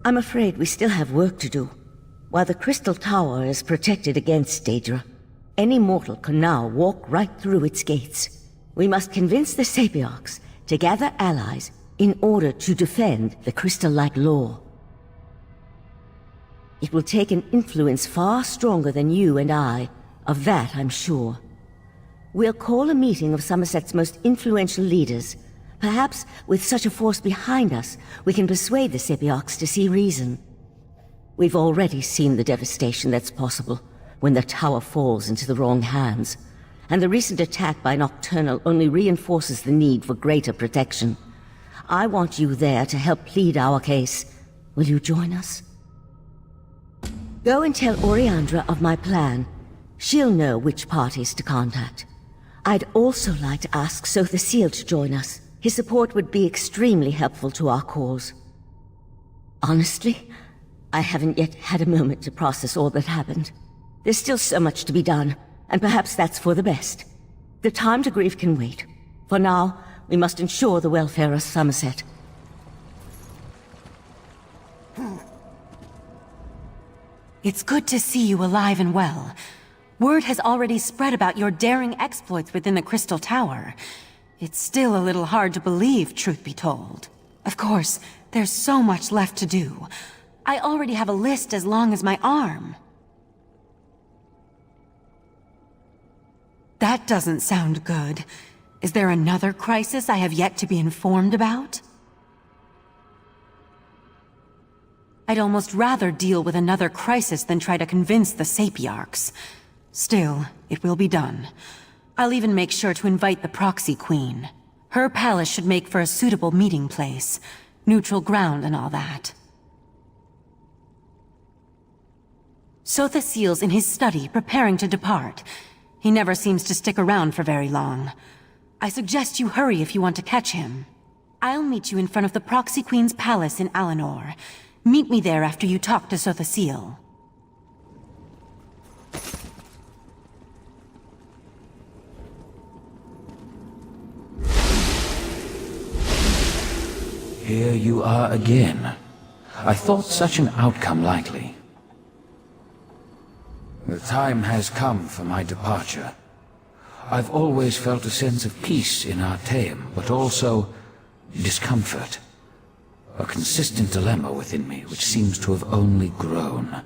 I'm afraid we still have work to do. While the Crystal Tower is protected against Daedra, any mortal can now walk right through its gates. We must convince the Sapiarchs to gather allies in order to defend the crystal-like law. It will take an influence far stronger than you and I, of that I'm sure. We'll call a meeting of Summerset's most influential leaders. Perhaps with such a force behind us, we can persuade the Sapiarchs to see reason. We've already seen the devastation that's possible when the tower falls into the wrong hands, and the recent attack by Nocturnal only reinforces the need for greater protection. I want you there to help plead our case. Will you join us? Go and tell Oriandra of my plan. She'll know which parties to contact. I'd also like to ask Sotha Seal to join us. His support would be extremely helpful to our cause. Honestly, I haven't yet had a moment to process all that happened. There's still so much to be done, and perhaps that's for the best. The time to grieve can wait. For now, we must ensure the welfare of Summerset. It's good to see you alive and well. Word has already spread about your daring exploits within the Crystal Tower. It's still a little hard to believe, truth be told. Of course, there's so much left to do. I already have a list as long as my arm. That doesn't sound good. Is there another crisis I have yet to be informed about? I'd almost rather deal with another crisis than try to convince the Sapiarchs. Still, it will be done. I'll even make sure to invite the Proxy Queen. Her palace should make for a suitable meeting place. Neutral ground and all that. Sotha Seal's in his study, preparing to depart. He never seems to stick around for very long. I suggest you hurry if you want to catch him. I'll meet you in front of the Proxy Queen's palace in Alinor. Meet me there after you talk to Sotha Seal. Here you are again. I thought such an outcome likely. The time has come for my departure. I've always felt a sense of peace in Artaeum, but also discomfort. A consistent dilemma within me, which seems to have only grown.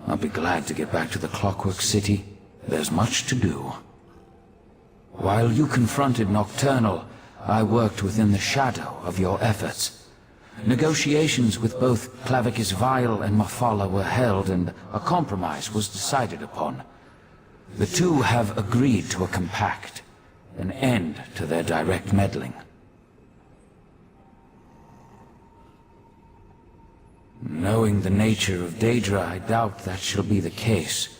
I'll be glad to get back to the Clockwork City. There's much to do. While you confronted Nocturnal, I worked within the shadow of your efforts. Negotiations with both Clavicus Vile and Mafala were held, and a compromise was decided upon. The two have agreed to a compact, an end to their direct meddling. Knowing the nature of Daedra, I doubt that shall be the case.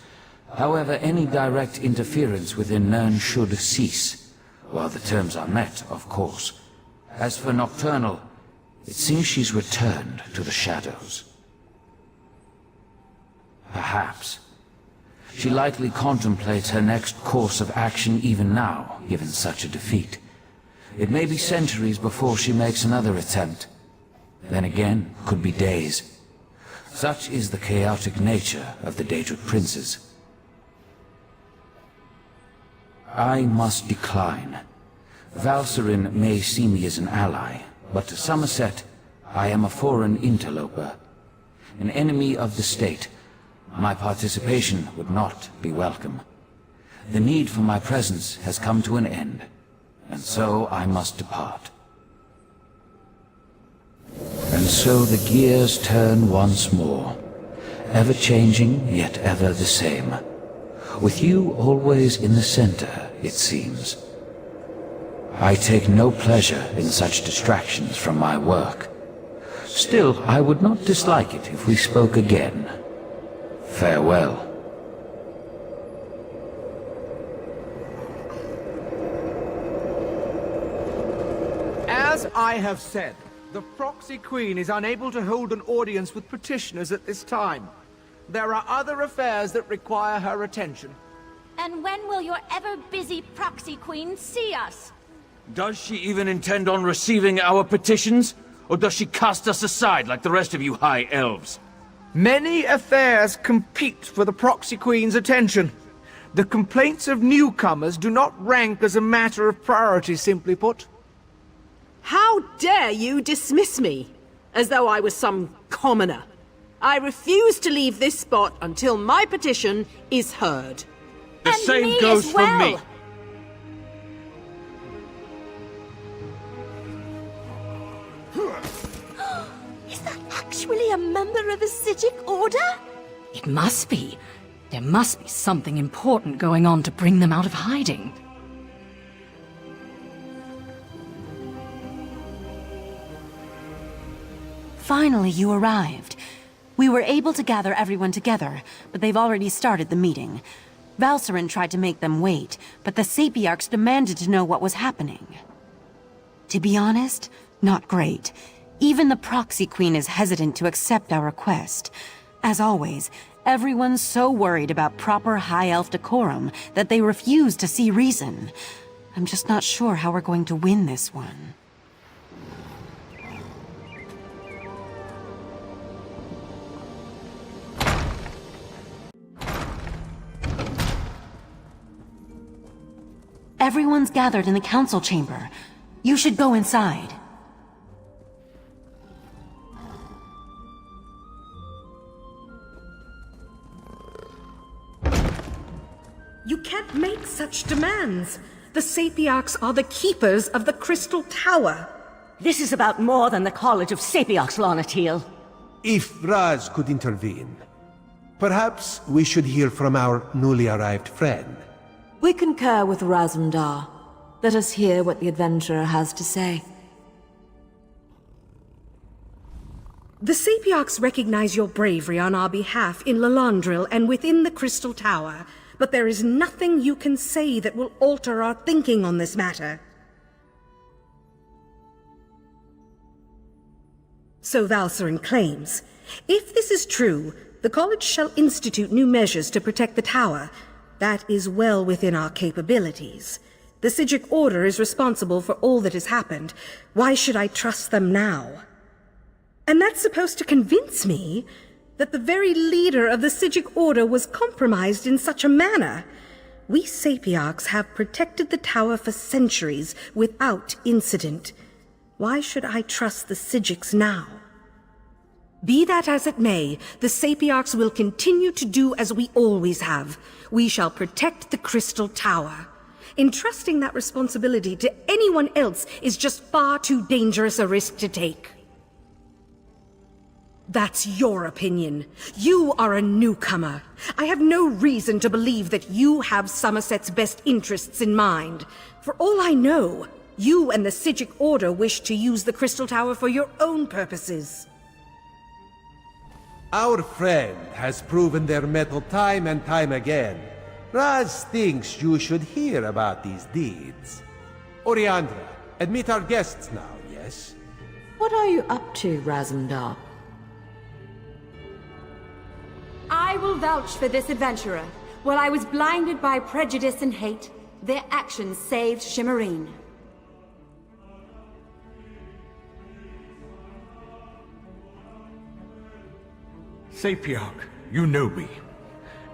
However, any direct interference within Nirn should cease, while the terms are met, of course. As for Nocturnal, it seems she's returned to the shadows. Perhaps. She likely contemplates her next course of action even now, given such a defeat. It may be centuries before she makes another attempt. Then again, could be days. Such is the chaotic nature of the Daedric princes. I must decline. Valcerin may see me as an ally, but to Summerset, I am a foreign interloper. An enemy of the state. My participation would not be welcome. The need for my presence has come to an end, and so I must depart. And so the gears turn once more, ever-changing, yet ever the same. With you always in the center, it seems. I take no pleasure in such distractions from my work. Still, I would not dislike it if we spoke again. Farewell. As I have said, the Proxy Queen is unable to hold an audience with petitioners at this time. There are other affairs that require her attention. And when will your ever-busy Proxy Queen see us? Does she even intend on receiving our petitions? Or does she cast us aside like the rest of you high elves? Many affairs compete for the Proxy Queen's attention. The complaints of newcomers do not rank as a matter of priority, simply put. How dare you dismiss me, as though I was some commoner? I refuse to leave this spot until my petition is heard. The And same me goes as for me. well. Is that actually a member of the Psijic Order? It must be. There must be something important going on to bring them out of hiding. Finally, you arrived. We were able to gather everyone together, but they've already started the meeting. Valcerin tried to make them wait, but the Sapiarchs demanded to know what was happening. To be honest, not great. Even the Proxy Queen is hesitant to accept our request. As always, everyone's so worried about proper High Elf decorum that they refuse to see reason. I'm just not sure how we're going to win this one. Everyone's gathered in the council chamber. You should go inside. You can't make such demands. The Sapiarchs are the keepers of the Crystal Tower. This is about more than the College of Sapiarchs, Lanatiel. If Raz could intervene, perhaps we should hear from our newly arrived friend. We concur with Razumdar. Let us hear what the adventurer has to say. The Sapiarchs recognize your bravery on our behalf in Lalandril and within the Crystal Tower, but there is nothing you can say that will alter our thinking on this matter. So Valcerin claims. If this is true, the College shall institute new measures to protect the tower. That is well within our capabilities. The Psijic Order is responsible for all that has happened. Why should I trust them now? And that's supposed to convince me that the very leader of the Psijic Order was compromised in such a manner. We Sapiarchs have protected the tower for centuries without incident. Why should I trust the Psijics now? Be that as it may, the Sapiarchs will continue to do as we always have. We shall protect the Crystal Tower. Entrusting that responsibility to anyone else is just far too dangerous a risk to take. That's your opinion. You are a newcomer. I have no reason to believe that you have Summerset's best interests in mind. For all I know, you and the Psijic Order wish to use the Crystal Tower for your own purposes. Our friend has proven their mettle time and time again. Raz thinks you should hear about these deeds. Oriandra, admit our guests now, yes? What are you up to, Razumdar? I will vouch for this adventurer. While I was blinded by prejudice and hate, their actions saved Shimmerine. Sapiarch, you know me.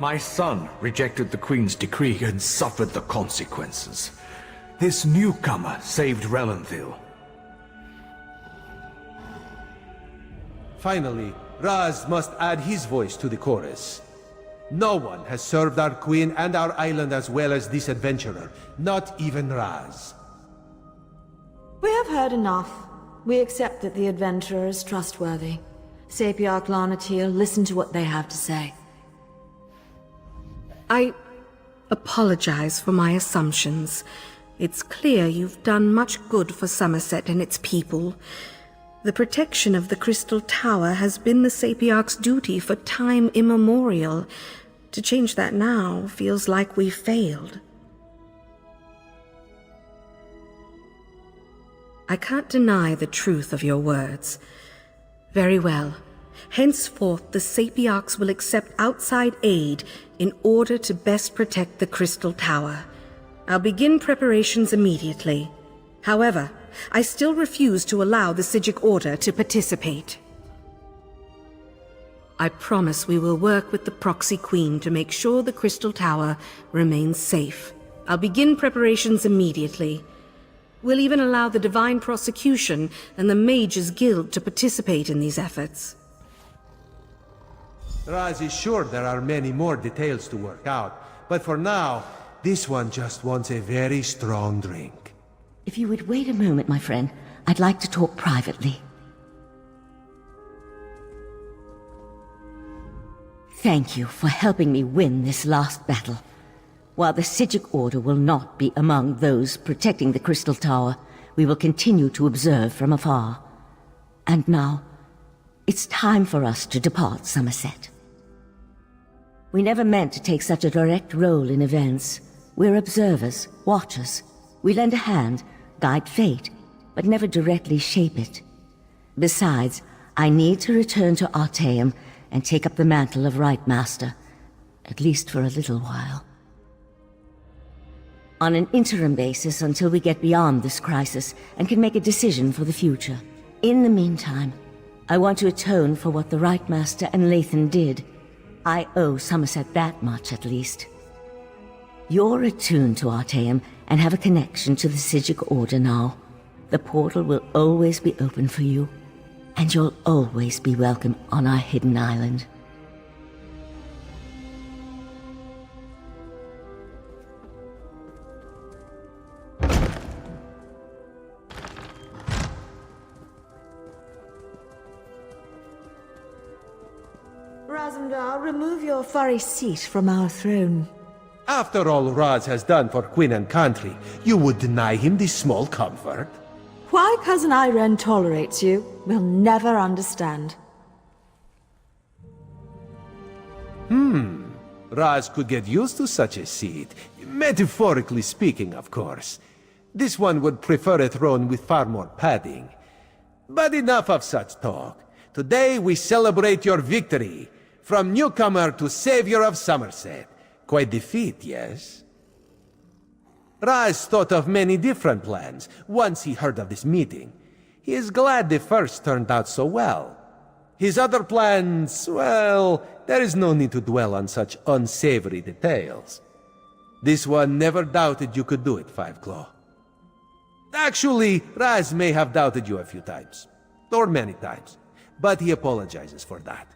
My son rejected the Queen's decree and suffered the consequences. This newcomer saved Relenthil. Finally, Raz must add his voice to the chorus. No one has served our queen and our island as well as this adventurer, not even Raz. We have heard enough. We accept that the adventurer is trustworthy. Sapiarch Lanatiel, listen to what they have to say. I apologize for my assumptions. It's clear you've done much good for Summerset and its people. The protection of the Crystal Tower has been the Sapiarch's duty for time immemorial. To change that now feels like we've failed. I can't deny the truth of your words. Very well. Henceforth, the Sapiarchs will accept outside aid in order to best protect the Crystal Tower. I'll begin preparations immediately. However, I still refuse to allow the Psijic Order to participate. I promise we will work with the Proxy Queen to make sure the Crystal Tower remains safe. I'll begin preparations immediately. We'll even allow the Divine Prosecution and the Mages Guild to participate in these efforts. Raz is sure there are many more details to work out, but for now, this one just wants a very strong drink. If you would wait a moment, my friend, I'd like to talk privately. Thank you for helping me win this last battle. While the Psijic Order will not be among those protecting the Crystal Tower, we will continue to observe from afar. And now, it's time for us to depart Summerset. We never meant to take such a direct role in events. We're observers, watchers. We lend a hand, guide fate, but never directly shape it. Besides, I need to return to Artaeum and take up the mantle of Rite Master, at least for a little while. On an interim basis until we get beyond this crisis and can make a decision for the future. In the meantime, I want to atone for what the Rite Master and Lathan did. I owe Summerset that much, at least. You're attuned to Artaeum and have a connection to the Psijic Order now. The portal will always be open for you, and you'll always be welcome on our hidden island. Razumdar, remove your furry seat from our throne. After all Raz has done for Queen and country, you would deny him this small comfort? Why Cousin Irene tolerates you, we'll never understand. Raz could get used to such a seat. Metaphorically speaking, of course. This one would prefer a throne with far more padding. But enough of such talk. Today we celebrate your victory. From newcomer to savior of Summerset. Quite the feat, yes? Raz thought of many different plans once he heard of this meeting. He is glad the first turned out so well. His other plans, well, there is no need to dwell on such unsavory details. This one never doubted you could do it, Fiveclaw. Actually, Raz may have doubted you a few times. Or many times. But he apologizes for that.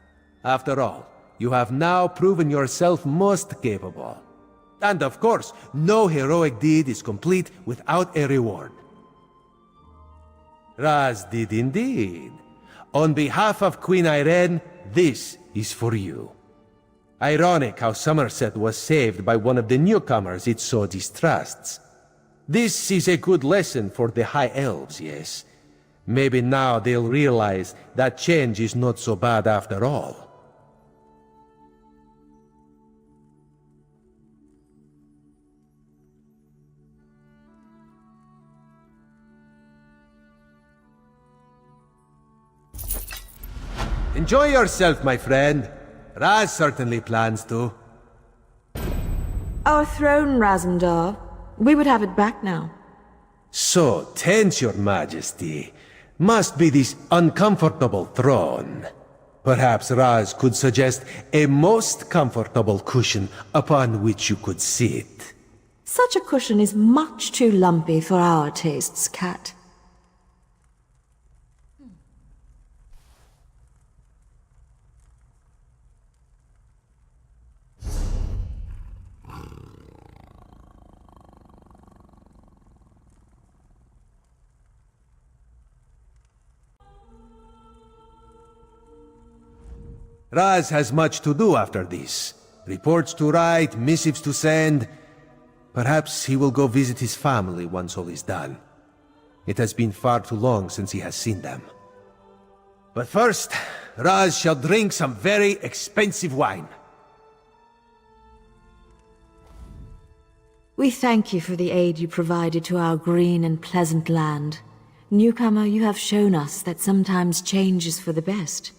After all, you have now proven yourself most capable. And of course, no heroic deed is complete without a reward. Raz did indeed. On behalf of Queen Irene, this is for you. Ironic how Summerset was saved by one of the newcomers it so distrusts. This is a good lesson for the High Elves, yes. Maybe now they'll realize that change is not so bad after all. Enjoy yourself, my friend. Raz certainly plans to. Our throne, Razumdar. We would have it back now. So tense, your majesty. Must be this uncomfortable throne. Perhaps Raz could suggest a most comfortable cushion upon which you could sit. Such a cushion is much too lumpy for our tastes, Cat. Raz has much to do after this. Reports to write, missives to send. Perhaps he will go visit his family once all is done. It has been far too long since he has seen them. But first, Raz shall drink some very expensive wine. We thank you for the aid you provided to our green and pleasant land. Newcomer, you have shown us that sometimes change is for the best.